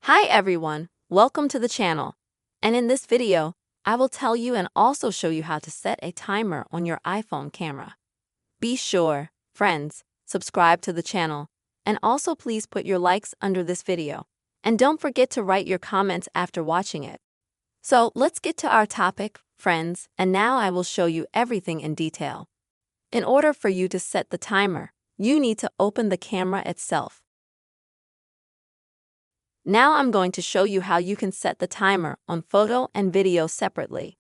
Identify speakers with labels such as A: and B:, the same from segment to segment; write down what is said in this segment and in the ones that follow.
A: Hi everyone, welcome to the channel. And in this video, I will tell you and also show you how to set a timer on your iPhone camera. Be sure, friends, subscribe to the channel, and also please put your likes under this video. And don't forget to write your comments after watching it. So let's get to our topic, friends, and now I will show you everything in detail. In order for you to set the timer, you need to open the camera itself. Now I'm going to show you how you can set the timer on photo and video separately.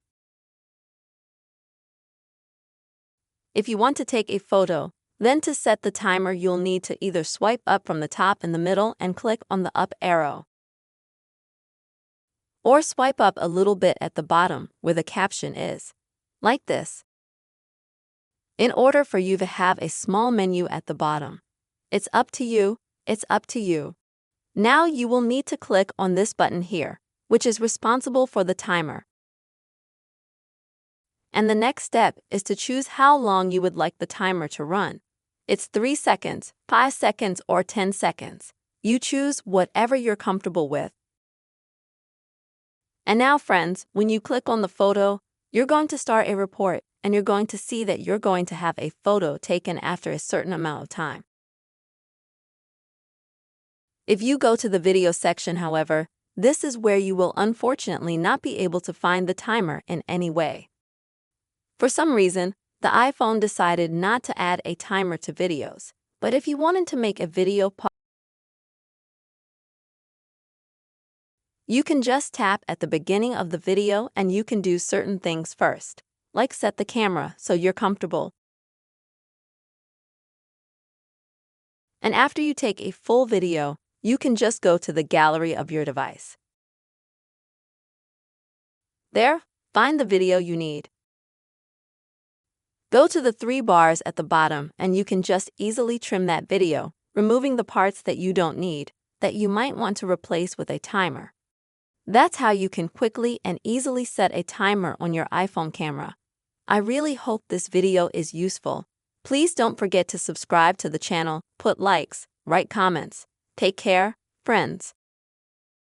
A: If you want to take a photo, then to set the timer you'll need to either swipe up from the top in the middle and click on the up arrow, or swipe up a little bit at the bottom where the caption is, like this. In order for you to have a small menu at the bottom, it's up to you. Now you will need to click on this button here, which is responsible for the timer. And the next step is to choose how long you would like the timer to run. It's 3 seconds, 5 seconds, or 10 seconds. You choose whatever you're comfortable with. And now, friends, when you click on the photo, you're going to start a report, and you're going to see that you're going to have a photo taken after a certain amount of time. If you go to the video section, however, this is where you will unfortunately not be able to find the timer in any way. For some reason, the iPhone decided not to add a timer to videos, but if you wanted to make a video you can just tap at the beginning of the video and you can do certain things first, like set the camera so you're comfortable. And after you take a full video, you can just go to the gallery of your device. There, find the video you need. Go to the 3 bars at the bottom and you can just easily trim that video, removing the parts that you don't need, that you might want to replace with a timer. That's how you can quickly and easily set a timer on your iPhone camera. I really hope this video is useful. Please don't forget to subscribe to the channel, put likes, write comments. Take care, friends.